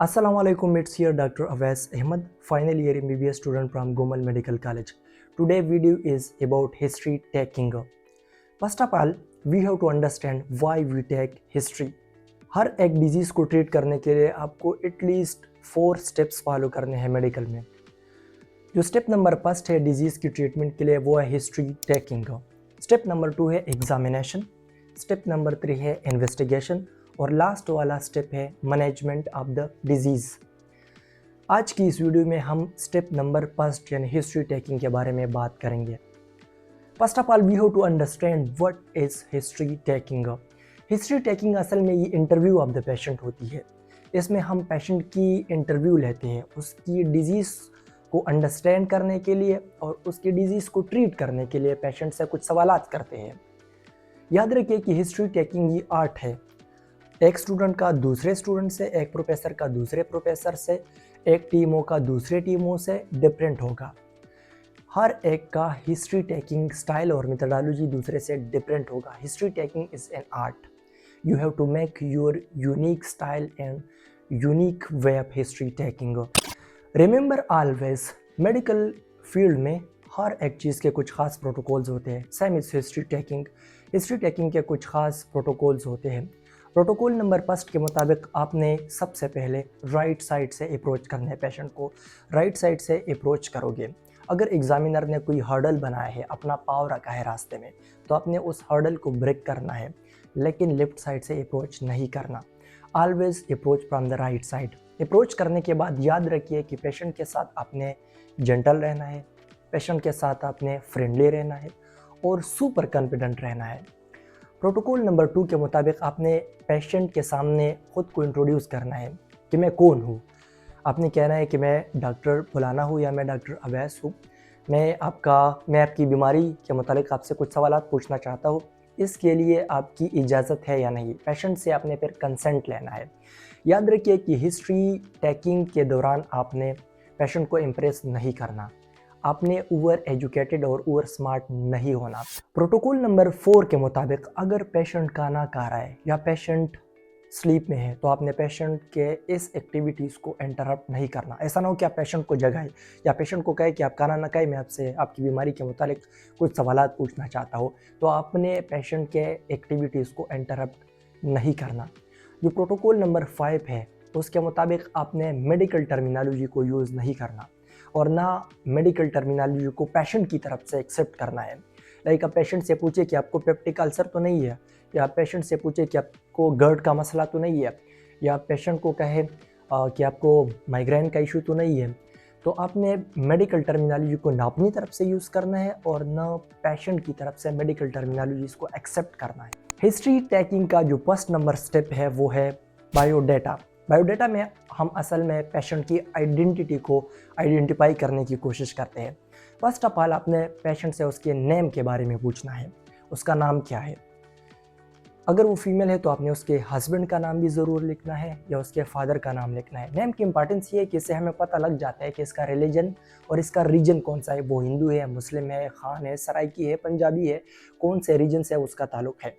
Assalamu alaikum, it's here Dr. Awais Ahmed, final year MBBS student from Gomal Medical College. Today video is about history taking. First of all, we have to understand why we take history. हर एक disease को treat करने के लिए आपको at least 4 steps follow करने हैं medical में। जो स्टेप नंबर फर्स्ट है डिजीज़ की ट्रीटमेंट के लिए वो है हिस्ट्री टेकिंग। स्टेप नंबर 2 है एग्जामिनेशन। स्टेप नंबर 3 है इन्वेस्टिगेशन और लास्ट वाला स्टेप है मैनेजमेंट ऑफ द डिजीज़। आज की इस वीडियो में हम स्टेप नंबर फर्स्ट यानी हिस्ट्री टेकिंग के बारे में बात करेंगे। First of all we have to understand what is history taking. History taking असल में ये इंटरव्यू ऑफ द पेशेंट होती है। इसमें हम पेशेंट की इंटरव्यू लेते हैं उसकी डिजीज़ को अंडरस्टैंड करने के लिए और उसकी डिजीज़ को ट्रीट करने के लिए पेशेंट से कुछ सवालात करते हैं। याद रखिए कि हिस्ट्री टेकिंग ये आर्ट है। एक स्टूडेंट का दूसरे स्टूडेंट से, एक प्रोफेसर का दूसरे प्रोफेसर से, एक टीमों का दूसरे टीमों से डिफरेंट होगा। हर एक का हिस्ट्री टेकिंग स्टाइल और मेथोडोलॉजी दूसरे से डिफरेंट होगा। History taking is an art. You have to make your unique style and unique way of history taking. Remember always, medical field में हर एक चीज़ के कुछ खास प्रोटोकॉल्स होते हैं। Same is history taking. History taking के कुछ खास प्रोटोकॉल्स होते हैं। प्रोटोकॉल नंबर फर्स्ट के मुताबिक आपने सबसे पहले राइट साइड से अप्रोच करना है। पेशेंट को राइट साइड से अप्रोच करोगे। अगर एग्जामिनर ने कोई हर्डल बनाया है, अपना पाव रखा है रास्ते में, तो आपने उस हर्डल को ब्रेक करना है, लेकिन लेफ्ट साइड से अप्रोच नहीं करना। Always approach from the right side. Approach करने के बाद याद रखिए कि पेशेंट के साथ आपने जेंटल रहना है, पेशेंट के साथ आपने फ्रेंडली रहना है और सुपर कॉन्फिडेंट रहना है। प्रोटोकॉल नंबर 2 के मुताबिक आपने पेशेंट के सामने खुद को इंट्रोड्यूस करना है कि मैं कौन हूँ। आपने कहना है कि मैं डॉक्टर फलाना हूँ या मैं डॉक्टर अवैस हूँ। मैं आपकी बीमारी के मुतालिक आपसे कुछ सवालात पूछना चाहता हूँ। इसके लिए आपकी इजाज़त है या नहीं। पेशेंट से आपने फिर कंसेंट लेना है। याद रखिए कि हिस्ट्री टेकिंग के दौरान आपने पेशेंट को इम्प्रेस नहीं करना। आपने ओवर एजुकेटेड और ओवर स्मार्ट नहीं होना। प्रोटोकॉल नंबर 4 के मुताबिक अगर पेशेंट खाना खा रहा है या पेशेंट स्लीप में है तो आपने पेशेंट के इस एक्टिविटीज़ को इंटरप्ट नहीं करना। ऐसा ना हो कि आप पेशेंट को जगाए या पेशेंट को कहे कि आप खाना ना खाए, मैं आपसे आपकी बीमारी के मुतालिक कुछ सवालात पूछना चाहता हूँ, तो आपने पेशेंट के एक्टिविटीज़ को इंटरप्ट नहीं करना। जो प्रोटोकॉल नंबर 5 है उसके मुताबिक आपने मेडिकल टर्मिनोलॉजी को यूज़ नहीं करना और ना मेडिकल टर्मिनोलॉजी को पेशेंट की तरफ से एक्सेप्ट करना है। लाइक आप पेशेंट से पूछे कि आपको पेप्टिक अल्सर तो नहीं है, या पेशेंट से पूछे कि आपको गर्ड का मसला तो नहीं है, या पेशेंट को कहे कि आपको माइग्रेन का इशू तो नहीं है, तो आपने मेडिकल टर्मिनोलॉजी को ना अपनी तरफ से यूज़ करना है और ना पेशेंट की तरफ से मेडिकल टर्मिनोलॉजीज को एक्सेप्ट करना है। हिस्ट्री टेकिंग का जो फर्स्ट नंबर स्टेप है वो है बायोडेटा। बायोडेटा में हम असल में पेशेंट की आइडेंटिटी को आइडेंटिफाई करने की कोशिश करते हैं। फर्स्ट ऑफ ऑल आपने पेशेंट से उसके नेम के बारे में पूछना है, उसका नाम क्या है। अगर वो फीमेल है तो आपने उसके हस्बैंड का नाम भी ज़रूर लिखना है या उसके फादर का नाम लिखना है। नेम की इंपॉर्टेंस ये है कि इससे हमें पता लग जाता है कि इसका रिलीजन और इसका रीजन कौन सा है। वो हिंदू है, मुस्लिम है, खान है, सराइकी है, पंजाबी है, कौन से रीजन से उसका ताल्लुक़ है।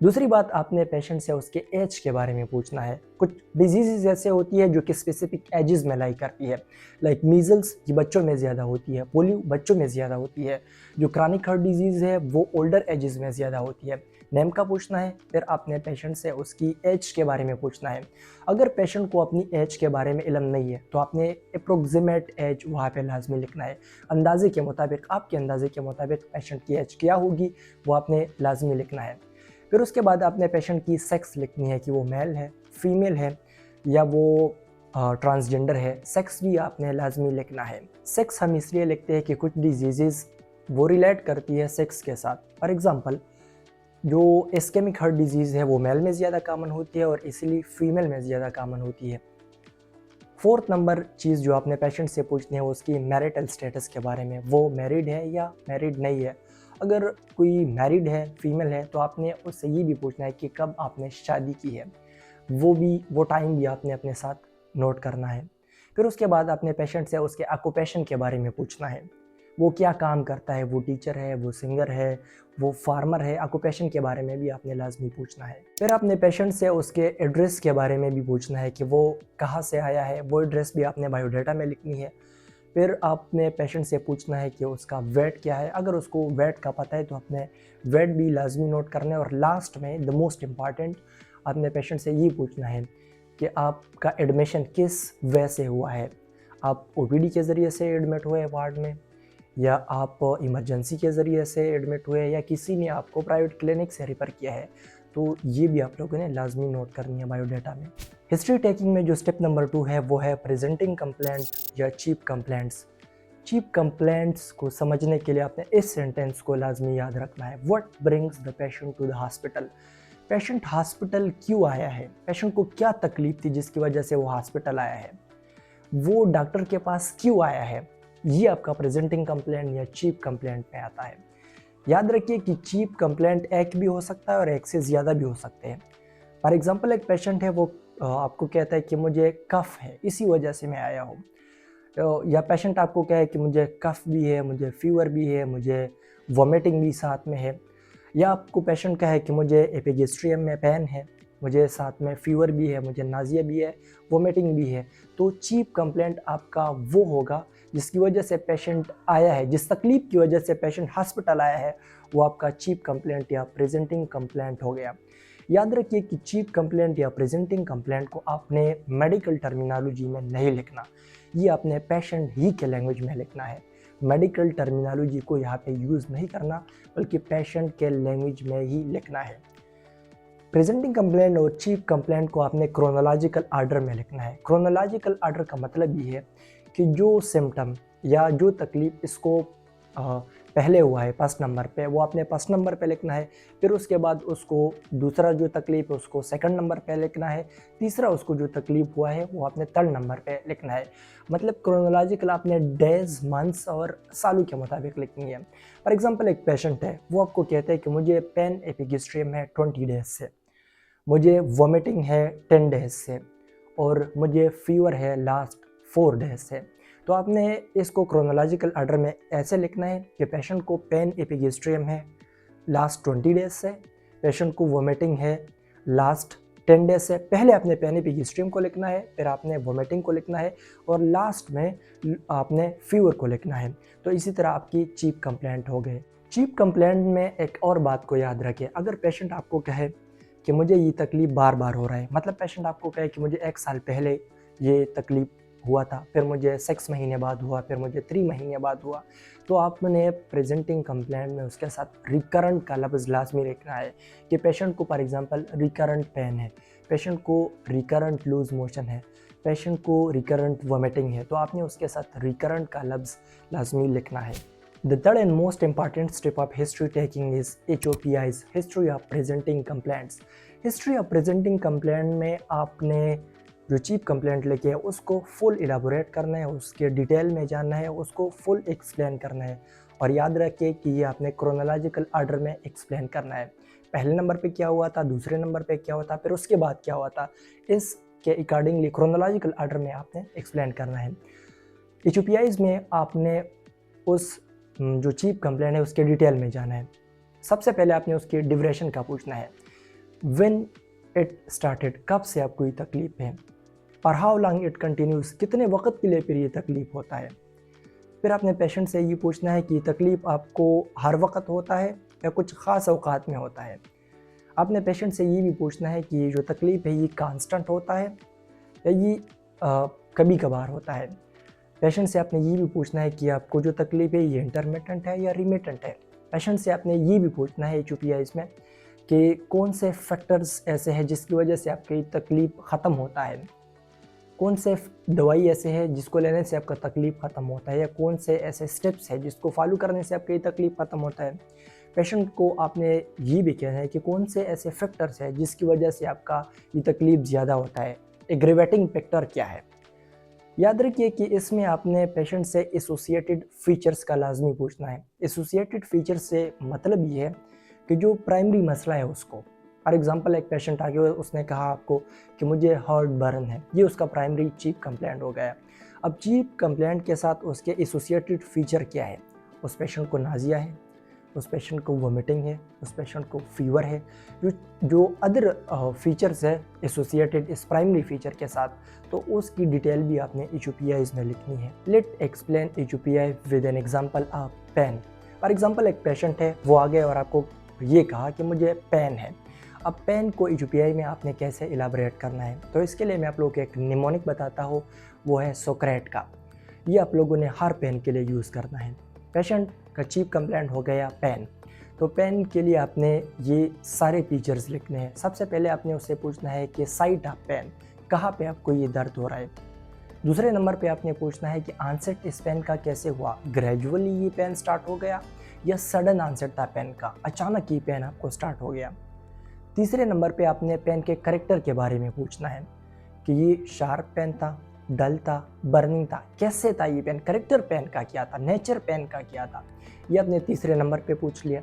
दूसरी बात, आपने पेशेंट से उसके एज के बारे में पूछना है। कुछ डिजीज़ ऐसे होती है जो कि स्पेसिफिक एजेस में लाई करती है। लाइक मीज़ल्स ये बच्चों में ज़्यादा होती है, पोलियो बच्चों में ज़्यादा होती है, जो क्रॉनिक हार्ट डिजीज़ है वो ओल्डर एजेस में ज़्यादा होती है। नेम का पूछना है। फिर आपने पेशेंट से उसकी एज के बारे में पूछना है। अगर पेशेंट को अपनी एज के बारे में इल्म नहीं है तो आपने अप्रोक्सीमेट एज वहाँ पे लाजमी लिखना है। अंदाजे के मुताबिक, आपके अंदाजे के मुताबिक पेशेंट की एज क्या होगी वो आपने लाजमी लिखना है। फिर उसके बाद आपने पेशेंट की सेक्स लिखनी है कि वो मेल है, फीमेल है या वो ट्रांसजेंडर है। सेक्स भी आपने लाजमी लिखना है। सेक्स हम इसलिए लिखते हैं कि कुछ डिजीज़ वो रिलेट करती है सेक्स के साथ। फॉर एग्ज़ाम्पल, जो इस्केमिक हार्ट डिजीज़ है वो मेल में ज़्यादा कामन होती है और इसीलिए फीमेल में ज़्यादा कामन होती है। फोर्थ नंबर चीज़ जो आपने पेशेंट से पूछनी है वो उसकी मैरिटल स्टेटस के बारे में। वो मैरिड है या मैरिड नहीं है। अगर कोई मैरिड है, फीमेल है, तो आपने उससे ये भी पूछना है कि कब आपने शादी की है। वो टाइम भी आपने अपने साथ नोट करना है। फिर उसके बाद आपने पेशेंट से उसके ऑक्यूपेशन के बारे में पूछना है। वो क्या काम करता है, वो टीचर है, वो सिंगर है, वो फार्मर है, ऑक्यूपेशन के बारे में भी आपने लाजमी पूछना है। फिर अपने पेशेंट से उसके एड्रेस के बारे में भी पूछना है कि वो कहाँ से आया है, वो एड्रेस भी आपने बायोडाटा में लिखनी है। फिर आपने पेशेंट से पूछना है कि उसका वेट क्या है, अगर उसको वेट का पता है तो आपने वेट भी लाजमी नोट करना है। और लास्ट में द मोस्ट इम्पॉर्टेंट, आपने पेशेंट से ये पूछना है कि आपका एडमिशन किस वे से हुआ है। आप ओपीडी के ज़रिए से एडमिट हुए वार्ड में, या आप इमरजेंसी के ज़रिए से एडमिट हुए, या किसी ने आपको प्राइवेट क्लिनिक से रेफ़र किया है। तो ये भी आप लोगों ने लाजमी नोट करनी है बायोडाटा में। हिस्ट्री टेकिंग में जो स्टेप नंबर 2 है वो है प्रेजेंटिंग कंप्लेंट या चीप कंप्लेंट्स। चीप कंप्लेंट्स को समझने के लिए आपने इस सेंटेंस को लाजमी याद रखना है, what brings the patient to the hospital. Patient hospital क्यों आया है, पेशेंट को क्या तकलीफ थी जिसकी वजह से वो हॉस्पिटल आया है, वो डॉक्टर के पास क्यों आया है। ये आपका प्रेजेंटिंग कंप्लेंट या चीप कंप्लेंट में आता है। याद रखिए कि चीप कंप्लेंट एक भी हो सकता है और एक से ज़्यादा भी हो सकते हैं। फॉर एग्जांपल, एक पेशेंट है, वो आपको कहता है कि मुझे कफ है, इसी वजह से मैं आया हूँ। या पेशेंट आपको कहे कि मुझे कफ भी है, मुझे फीवर भी है, मुझे वॉमिटिंग भी साथ में है। या आपको पेशेंट कहे कि मुझे एपिगेस्ट्रियम में पेन है, मुझे साथ में फीवर भी है, मुझे नाजिया भी है, वोमिटिंग भी है। तो चीप कंप्लेंट आपका वो होगा जिसकी वजह से पेशेंट आया है, जिस तकलीफ की वजह से पेशेंट हॉस्पिटल आया है, वो आपका चीप कंप्लेंट या प्रेजेंटिंग कंप्लेंट हो गया। याद रखिए कि चीप कंप्लेंट या प्रेजेंटिंग कंप्लेंट को आपने मेडिकल टर्मिनोलॉजी में नहीं लिखना, ये आपने पेशेंट ही के लैंग्वेज में लिखना है। मेडिकल टर्मिनोलॉजी को यहाँ पे यूज़ नहीं करना, बल्कि पेशेंट के लैंग्वेज में ही लिखना है। प्रेजेंटिंग कंप्लेंट और चीप कंप्लेंट को आपने क्रोनोलॉजिकल आर्डर में लिखना है। क्रोनोलॉजिकल आर्डर का मतलब ये है कि जो सिम्टम या जो तकलीफ इसको पहले हुआ है फर्स्ट नंबर पे, वो आपने फर्स्ट नंबर पे लिखना है। फिर उसके बाद उसको दूसरा जो तकलीफ है उसको सेकंड नंबर पे लिखना है। तीसरा उसको जो तकलीफ हुआ है वो आपने थर्ड नंबर पे लिखना है। मतलब क्रोनोलॉजिकल आपने डेज, मंथ्स और सालों के मुताबिक लिखनी है। फॉर एग्जांपल, एक पेशेंट है, वो आपको कहता है कि मुझे पेन एपिगेस्ट्रियम है 20 डेज से, मुझे वॉमिटिंग है 10 डेज से, और मुझे फीवर है लास्ट 4 डेज से। तो आपने इसको क्रोनोलॉजिकल ऑर्डर में ऐसे लिखना है कि पेशेंट को पेन एपिगेस्ट्रियम है लास्ट 20 डेज से, पेशेंट को वोमिटिंग है लास्ट 10 डेज से। पहले आपने पेन एपिगेस्ट्रियम को लिखना है, फिर आपने वोमिटिंग को लिखना है, और लास्ट में आपने फीवर को लिखना है। तो इसी तरह आपकी चीप कंप्लेंट हो गई। चीप कंप्लेंट में एक और बात को याद रखें, अगर पेशेंट आपको कहे कि मुझे ये तकलीफ़ बार बार हो रहा है, मतलब पेशेंट आपको कहे कि मुझे 1 साल पहले ये तकलीफ़ हुआ था, फिर मुझे 6 महीने बाद हुआ, फिर मुझे 3 महीने बाद हुआ, तो आपने प्रेजेंटिंग कंप्लेंट में उसके साथ रिकरेंट का लफ्ज़ लाजमी रखना है कि पेशेंट को फॉर एग्जांपल रिकरेंट पेन है, पेशेंट को रिकरेंट लूज मोशन है, पेशेंट को रिकरेंट वोमिटिंग है, तो आपने उसके साथ रिकरेंट का लफ्ज़ लाजमी लिखना है। The third and most important step of history taking is HOPIs, History of Presenting Complaints. History of Presenting Complaint में आपने जो चीप कंप्लेंट लेके है उसको फुल इलाबोरेट करना है, उसके डिटेल में जानना है, उसको फुल एक्सप्लेन करना है। और याद रखिए कि ये आपने क्रोनोलॉजिकल ऑर्डर में एक्सप्लेन करना है। पहले नंबर पे क्या हुआ था, दूसरे नंबर पे क्या हुआ था, फिर उसके बाद क्या हुआ था, इसके अकॉर्डिंगली क्रोनोलॉजिकल ऑर्डर में आपने एक्सप्लेन करना है। HOPIs में आपने उस जो चीप कंप्लेंट है उसके डिटेल में जाना है। सबसे पहले आपने उसकी ड्यूरेशन का पूछना है, व्हेन इट स्टार्टेड, कब से आपको ये तकलीफ है, और हाउ लॉन्ग इट कंटिन्यूज, कितने वक्त के लिए फिर ये तकलीफ होता है। फिर आपने पेशेंट से ये पूछना है कि तकलीफ आपको हर वक्त होता है या कुछ ख़ास औकात में होता है। आपने पेशेंट से ये भी पूछना है कि ये जो तकलीफ है ये कांस्टेंट होता है या ये कभी कभार होता है। पेशेंट से आपने ये भी पूछना है कि आपको जो तकलीफ है ये इंटरमिटेंट है या रिमिटेंट है। पेशेंट से आपने ये भी पूछना है HOPIs में कि कौन से फैक्टर्स ऐसे हैं जिसकी वजह से आपकी तकलीफ ख़त्म होता है, कौन से दवाई ऐसे है जिसको लेने से आपका तकलीफ ख़त्म होता है, या कौन से ऐसे स्टेप्स है जिसको फॉलो करने से आपकी तकलीफ ख़त्म होता है। पेशेंट को आपने ये भी कहना है कि कौन से ऐसे फैक्टर्स है जिसकी वजह से आपका ये तकलीफ ज़्यादा होता है, एग्रेवेटिंग फैक्टर क्या है। याद रखिए कि इसमें आपने पेशेंट से एसोसिएटेड फीचर्स का लाजमी पूछना है। एसोसिएटेड फीचर से मतलब ये है कि जो प्राइमरी मसला है उसको, फॉर एग्जांपल एक पेशेंट आ गया, उसने कहा आपको कि मुझे हार्ट बर्न है, ये उसका प्राइमरी चीप कंप्लेंट हो गया। अब चीप कंप्लेंट के साथ उसके एसोसिएटेड फीचर क्या है, उस पेशेंट को नाजिया है, उस पेशेंट को वोमिटिंग है, उस पेशेंट को फीवर है, जो अदर फीचर्स है एसोसिएटेड इस प्राइमरी फीचर के साथ, तो उसकी डिटेल भी आपने HOPIs में लिखनी है। Let explain HOPI with an example of pain. For example एक पेशेंट है, वो आ गए और आपको ये कहा कि मुझे पेन है। अब पेन को HOPI में आपने कैसे इलाबरेट करना है, तो इसके लिए मैं आप लोगों को एक निमोनिक बताता हूँ, वो है सोक्रेट का। ये आप लोगों ने हर पेन के लिए यूज़ करना है। पेशेंट का चीफ कंप्लेंट हो गया पेन, तो पेन के लिए आपने ये सारे फीचर्स लिखने हैं। सबसे पहले आपने उससे पूछना है कि साइट ऑफ पेन, कहाँ पे आपको ये दर्द हो रहा है। दूसरे नंबर पे आपने पूछना है कि आंसेट इस पेन का कैसे हुआ, ग्रेजुअली ये पेन स्टार्ट हो गया या सडन आंसेट था पेन का, अचानक ये पेन आपको स्टार्ट हो गया। तीसरे नंबर पे आपने पेन के करेक्टर के बारे में पूछना है कि ये शार्प पेन था, डल था, बर्निंग था, कैसे था ये पेन, करेक्टर पेन का क्या था, नेचर पेन का क्या था, ये आपने तीसरे नंबर पे पूछ लिया।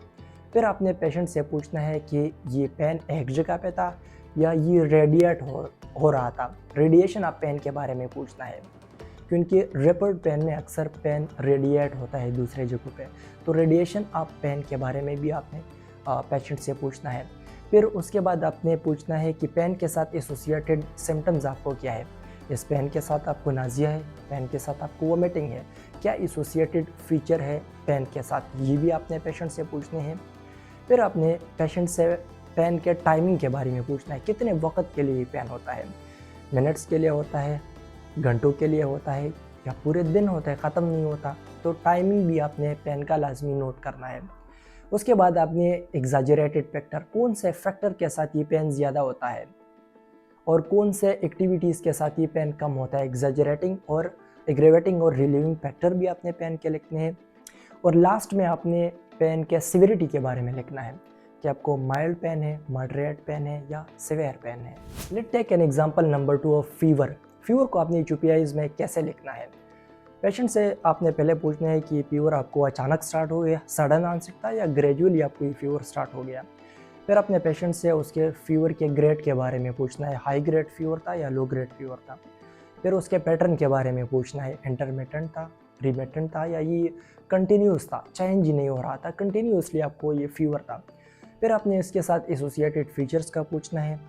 फिर आपने पेशेंट से पूछना है कि ये पेन एक जगह पे था या ये रेडिएट हो रहा था, रेडिएशन ऑफ पेन के बारे में पूछना है, क्योंकि रैपिड पेन में अक्सर पेन रेडिएट होता है दूसरे जगहों पे, तो रेडिएशन ऑफ पेन के बारे में भी आपने पेशेंट से पूछना है। फिर उसके बाद आपने पूछना है कि पेन के साथ एसोसिएटेड सिम्टम्स आपको क्या है, इस पेन के साथ आपको नाजिया है, पेन के साथ आपको वोमिटिंग है, क्या एसोसिएटेड फीचर है पेन के साथ, ये भी आपने पेशेंट से पूछने हैं। फिर आपने पेशेंट से पेन के टाइमिंग के बारे में पूछना है, कितने वक्त के लिए पेन होता है, मिनट्स के लिए होता है, घंटों के लिए होता है या पूरे दिन होता है, ख़त्म नहीं होता, तो टाइमिंग भी आपने पेन का लाजमी नोट करना है। उसके बाद आपने एग्जाजरेटेड फैक्टर, कौन से फैक्टर के साथ ये पेन ज़्यादा होता है और कौन से एक्टिविटीज़ के साथ ये पेन कम होता है, एग्जाजरेटिंग और एग्रेवेटिंग और रिलीविंग फैक्टर भी आपने पेन के लिखने हैं। और लास्ट में आपने पेन के सिविरिटी के बारे में लिखना है कि आपको माइल्ड पेन है, मॉडरेट पेन है या सिवियर पेन है। Let take an example number 2 of fever. Fever को आपने HOPIs में कैसे लिखना है, पेशेंट से आपने पहले पूछना है कि फीवर आपको अचानक स्टार्ट हो गया, सडन आंसर था या ग्रेजुअली आपको ये फीवर स्टार्ट हो गया। फिर अपने पेशेंट से उसके फीवर के ग्रेड के बारे में पूछना है, हाई ग्रेड फीवर था या लो ग्रेड फीवर था। फिर उसके पैटर्न के बारे में पूछना है, इंटरमिटेंट था, रिमिटेंट था या ये कंटिन्यूस था, चेंज नहीं हो रहा था, कंटिन्यूसली आपको ये फीवर था। फिर आपने इसके साथ एसोसिएटेड फीचर्स का पूछना है,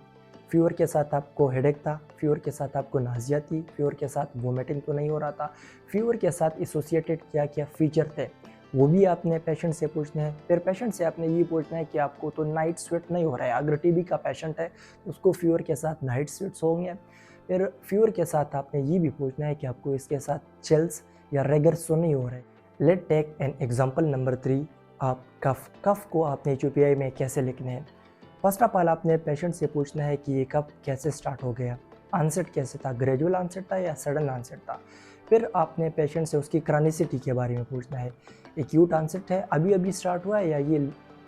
फीवर के साथ आपको हेडेक था, फीवर के साथ आपको नाजिया थी, फीवर के साथ वोमिटिंग तो नहीं हो रहा था, फीवर के साथ एसोसिएटेड क्या क्या फीचर थे वो भी आपने पेशेंट से पूछना है। फिर पेशेंट से आपने ये पूछना है कि आपको तो नाइट स्वेट नहीं हो रहा है, अगर TB का पेशेंट है तो उसको फीवर के साथ नाइट स्वेट्स होंगे। फिर फीवर के साथ आपने ये भी पूछना है कि आपको इसके साथ चिल्स या रेगर्स तो नहीं हो रहे। Let take an example number 3 आप कफ। कफ को आपने HOPI में कैसे लिखने हैं। फर्स्ट ऑफ ऑल आपने पेशेंट से पूछना है कि ये कफ कैसे स्टार्ट हो गया, आंसेट कैसे था, ग्रेजुअल आंसेट था या सडन आंसेट था। फिर आपने पेशेंट से उसकी क्रॉनिसिटी के बारे में पूछना है, एक्यूट आंसेट है, अभी अभी स्टार्ट हुआ है या ये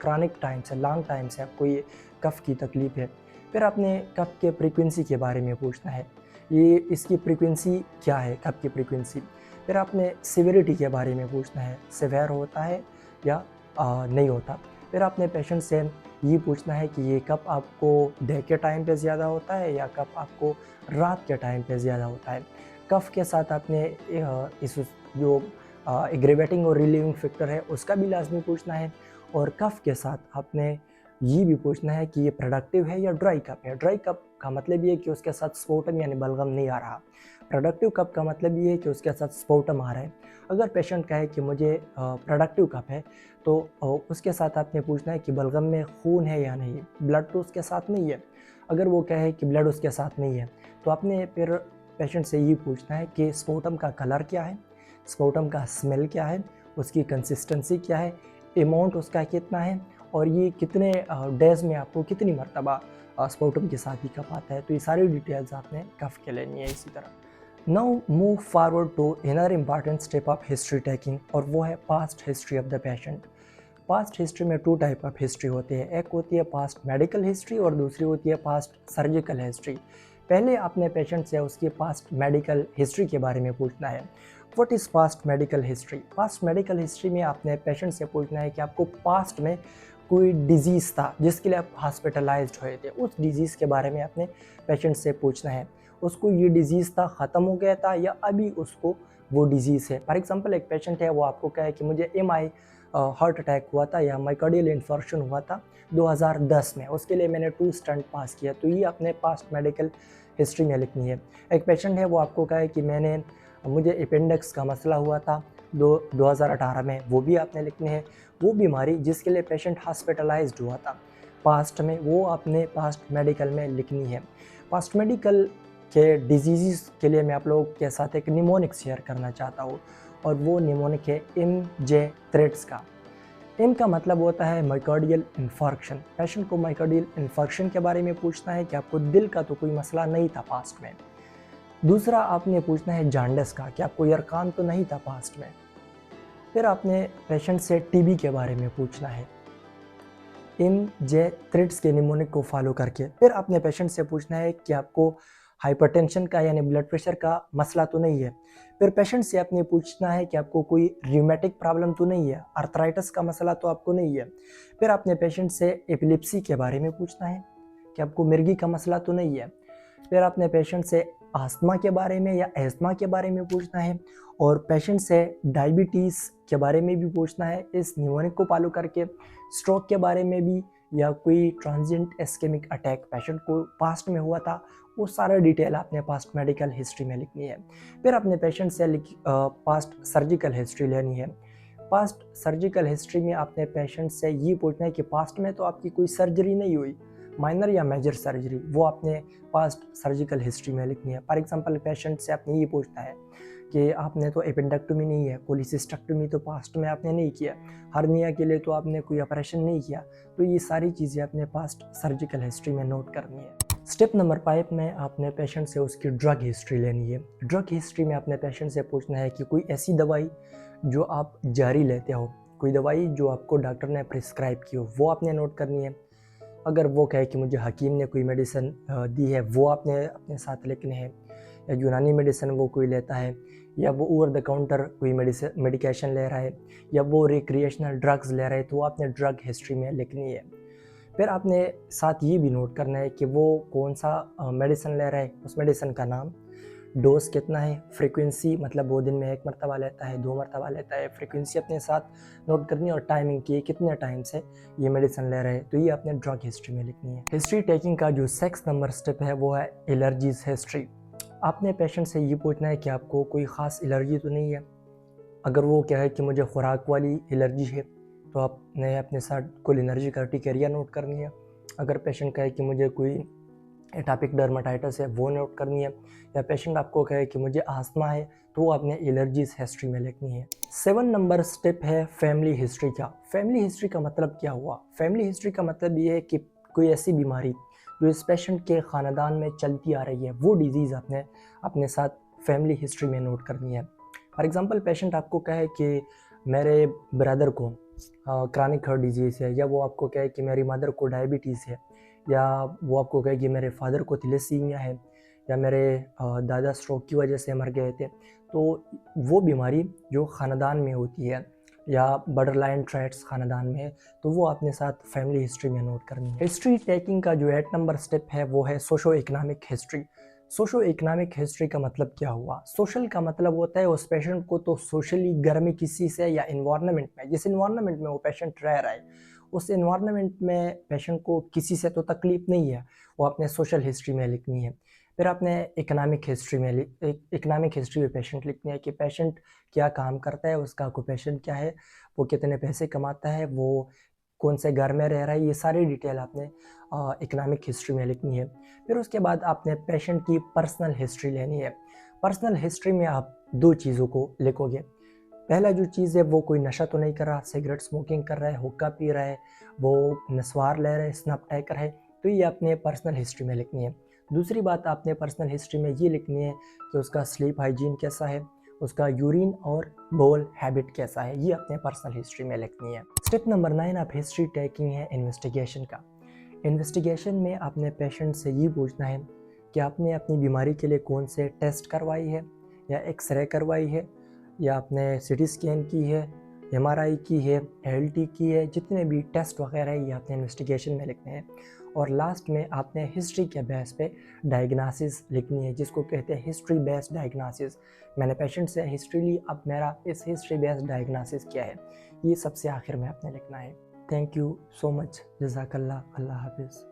क्रॉनिक टाइम से, लॉन्ग टाइम से आपको ये कफ की तकलीफ है। फिर आपने कफ के फ्रीक्वेंसी के बारे में पूछना है, ये इसकी फ्रीक्वेंसी क्या है, कफ की फ्रीक्वेंसी। फिर आपने सिविरिटी के बारे में पूछना है, सिवियर होता है या नहीं होता। फिर आपने पेशेंट से ये पूछना है कि ये कफ आपको डे के टाइम पे ज़्यादा होता है या कफ आपको रात के टाइम पे ज़्यादा होता है। कफ के साथ आपने इस जो एग्रेवेटिंग और रिलीविंग फैक्टर है उसका भी लाजमी पूछना है। और कफ के साथ आपने ये भी पूछना है कि ये प्रोडक्टिव है या ड्राई कफ है। ड्राई कफ का मतलब ये है कि उसके साथ स्पोटम यानी बलगम नहीं आ रहा। प्रोडक्टिव कफ का मतलब ये है कि उसके साथ स्पोटम आ रहा है। अगर पेशेंट कहे कि मुझे प्रोडक्टिव कफ है तो उसके साथ आपने पूछना है कि बलगम में खून है या नहीं, ब्लड तो उसके साथ नहीं है। अगर वो कहे कि ब्लड उसके साथ नहीं है तो आपने फिर पेशेंट से ये पूछना है कि स्पोटम का कलर क्या है, स्पोटम का स्मेल क्या है, उसकी कंसिस्टेंसी क्या है, अमाउंट उसका कितना है और ये कितने डेज में आपको कितनी मरतबा स्पोटम के साथ ही कफ आता है। तो ये सारी डिटेल्स आपने कफ के लेनी है। इसी तरह now move forward to another important step of history taking, और वो है past history of the patient. Past history में 2 टाइप ऑफ हिस्ट्री होती है, एक होती है पास्ट मेडिकल हिस्ट्री और दूसरी होती है पास्ट सर्जिकल हिस्ट्री। पहले आपने पेशेंट से उसकी पास्ट मेडिकल हिस्ट्री के बारे में पूछना है। What is past medical history. Past medical history में आपने पेशेंट से पूछना है कि आपको पास्ट में कोई डिजीज़ था जिसके लिए आप हॉस्पिटलाइज्ड हुए थे, उस डिजीज़ के बारे में आपने पेशेंट से पूछना है। उसको ये डिजीज़ था, ख़त्म हो गया था, या अभी उसको वो डिजीज़ है। फॉर एग्जांपल एक पेशेंट है, वो आपको कहे कि मुझे एमआई हार्ट अटैक हुआ था या माइकार्डियल इन्फार्क्शन हुआ था 2010 में, उसके लिए मैंने 2 स्टंट पास किया, तो ये अपने पास्ट मेडिकल हिस्ट्री में लिखनी है। एक पेशेंट है, वो आपको कहे कि मुझे अपेंडिक्स का मसला हुआ था 2018 में, वो भी आपने लिखनी है। वो बीमारी जिसके लिए पेशेंट हॉस्पिटलाइज्ड हुआ था पास्ट में, वो आपने पास्ट मेडिकल में लिखनी है। पास्ट मेडिकल के डिजीज़ के लिए मैं आप लोगों के साथ एक निमोनिक शेयर करना चाहता हूँ, और वो निमोनिक है एम.जे. थ्रेड्स का। एम का मतलब होता है माइकार्डियल इन्फार्क्शन। पेशेंट को माइकार्डियल इन्फार्क्शन के बारे में पूछना है कि आपको दिल का तो कोई मसला नहीं था पास्ट में। दूसरा आपने पूछना है जॉन्डिस का, कि आपको यरकान तो नहीं था पास्ट में। फिर आपने पेशेंट से टीबी के बारे में पूछना है एम.जे. थ्रेड्स के निमोनिक को फॉलो करके। फिर आपने पेशेंट से पूछना है कि आपको हाइपरटेंशन का यानी ब्लड प्रेशर का मसला तो नहीं है। फिर पेशेंट से आपने पूछना है कि आपको कोई रिमेटिक प्रॉब्लम तो नहीं है, आर्थराइटिस का मसला तो आपको नहीं है। फिर आपने पेशेंट से एपिलेप्सी के बारे में पूछना है कि आपको मिर्गी का मसला तो नहीं है। फिर आपने पेशेंट से आस्थमा के बारे में या एस्थमा के बारे में पूछना है, और पेशेंट से डायबिटीज़ के बारे में भी पूछना है इस निमोनिक को फॉलो करके। स्ट्रोक के बारे में भी, या कोई ट्रांजिएंट इस्केमिक अटैक पेशेंट को पास्ट में हुआ था, वो सारा डिटेल आपने पास्ट मेडिकल हिस्ट्री में लिखनी है। फिर अपने पेशेंट से पास्ट सर्जिकल हिस्ट्री लेनी है। पास्ट सर्जिकल हिस्ट्री में आपने पेशेंट से ये पूछना है कि पास्ट में तो आपकी कोई सर्जरी नहीं हुई, माइनर या मेजर सर्जरी, वो आपने पास्ट सर्जिकल हिस्ट्री में लिखनी है। फॉर एग्जांपल पेशेंट से आपने ये पूछना है कि आपने तो एपेंडेक्टोमी नहीं है, कोलिसिस्टेक्टोमी तो पास्ट में आपने नहीं किया, हर्निया के लिए तो आपने कोई ऑपरेशन नहीं किया, तो ये सारी चीज़ें आपने पास्ट सर्जिकल हिस्ट्री में नोट करनी है। स्टेप नंबर 5 में आपने पेशेंट से उसकी ड्रग हिस्ट्री लेनी है। ड्रग हिस्ट्री में आपने पेशेंट से पूछना है कि कोई ऐसी दवाई जो आप जारी लेते हो, कोई दवाई जो आपको डॉक्टर ने प्रिस्क्राइब की हो, वो आपने नोट करनी है। अगर वो कहे कि मुझे हकीम ने कोई मेडिसिन दी है, वो आपने अपने साथ लिखने हैं, या यूनानी मेडिसिन वो कोई लेता है, या वो ओवर द काउंटर कोई मेडिकेशन ले रहा है, या वो रिक्रिएशनल ड्रग्स ले रहा है, तो वो आपने ड्रग हिस्ट्री में लिखनी है। फिर आपने साथ ये भी नोट करना है कि वो कौन सा मेडिसिन ले रहा है, उस मेडिसिन का नाम, डोज कितना है, फ्रीक्वेंसी मतलब वो दिन में 1 मरतबा लेता है, 2 मरतबा लेता है, फ्रीक्वेंसी अपने साथ नोट करनी है, और टाइमिंग की कितने टाइम से ये मेडिसिन ले रहे हैं, तो ये आपने ड्रग हिस्ट्री में लिखनी है। हिस्ट्री टेकिंग का जो 6 नंबर स्टेप है वो है एलर्जीज हिस्ट्री। आपने पेशेंट से ये पूछना है कि आपको कोई ख़ास एलर्जी तो नहीं है। अगर वो क्या है कि मुझे खुराक वाली एलर्जी है, तो आपने अपने साथ कोलिनर्जिक अर्टिकेरिया नोट करनी है। अगर पेशेंट कहे कि मुझे कोई एटॉपिक डर्माटाइटिस है, वो नोट करनी है। या पेशेंट आपको कहे कि मुझे आस्थमा है, तो वो आपने एलर्जीज हिस्ट्री में लिखनी है। 7 नंबर स्टेप है फैमिली हिस्ट्री का। फैमिली हिस्ट्री का मतलब क्या हुआ? फैमिली हिस्ट्री का मतलब ये है कि कोई ऐसी बीमारी जो इस पेशेंट के ख़ानदान में चलती आ रही है, वो डिजीज़ आपने अपने साथ फैमिली हिस्ट्री में नोट करनी है। फॉर एग्ज़ाम्पल पेशेंट आपको कहे कि मेरे ब्रदर को क्रॉनिक हार्ट डिजीज़ है, या वो आपको कहे कि मेरी मदर को डायबिटीज़ है, या वो आपको कहे कि मेरे फादर को थैलेसीमिया है, या मेरे दादा स्ट्रोक की वजह से मर गए थे, तो वो बीमारी जो ख़ानदान में होती है, या बॉर्डरलाइन ट्रेट्स ख़ानदान में है, तो वो अपने साथ फैमिली हिस्ट्री में नोट करनी है। हिस्ट्री टेकिंग का जो 8 नंबर स्टेप है वो है socio economic history. Socio economic history का मतलब क्या हुआ? सोशल का मतलब होता है उस पेशेंट को तो सोशली घर में किसी से, या इन्वायरमेंट में, जिस इन्वायरमेंट में वो पेशेंट रह रहा है, उस इन्वायरमेंट में पेशेंट को किसी से तो तकलीफ नहीं है, वो अपने सोशल हिस्ट्री में लिखनी है। फिर आपने इकनॉमिक हिस्ट्री में इकनॉमिक हिस्ट्री में पेशेंट लिखनी है कि पेशेंट क्या काम करता है, उसका ऑक्यूपेशन क्या है, वो कितने पैसे कमाता है, वो कौन से घर में रह रहा है, ये सारी डिटेल आपने इकनॉमिक हिस्ट्री में लिखनी है। फिर उसके बाद आपने पेशेंट की पर्सनल हिस्ट्री लेनी है। पर्सनल हिस्ट्री में आप 2 चीज़ों को लिखोगे। पहला जो चीज़ है, वो कोई नशा तो नहीं कर रहा, सिगरेट स्मोकिंग कर रहा है, हुक्का पी रहा है, वो नस्वार ले रहा है, स्नैप टैकर है, तो ये आपने पर्सनल हिस्ट्री में लिखनी है। दूसरी बात आपने पर्सनल हिस्ट्री में ये लिखनी है कि उसका स्लीप हाइजीन कैसा है, उसका यूरिन और बोल हैबिट कैसा है, ये अपने पर्सनल हिस्ट्री में लिखनी है। स्टेप नंबर 9 आप हिस्ट्री टेकिंग है इन्वेस्टिगेशन का। इन्वेस्टिगेशन में आपने पेशेंट से ये पूछना है कि आपने अपनी बीमारी के लिए कौन से टेस्ट करवाई है, या एक्सरे करवाई है, या आपने सिटी स्कैन की है, एमआरआई की है, एलटी की है, जितने भी टेस्ट वगैरह है ये आपने इन्वेस्टिगेशन में लिखने हैं। और लास्ट में आपने हिस्ट्री के बेस पे डायग्नोसिस लिखनी है, जिसको कहते हैं हिस्ट्री बेस्ड डायग्नोसिस। मैंने पेशेंट से हिस्ट्री ली, अब मेरा इस हिस्ट्री बेस्ड डायग्नोसिस क्या है, ये सबसे आखिर में आपने लिखना है। थैंक यू सो मच, जज़ाकल्लाह, अल्लाह हाफिज़।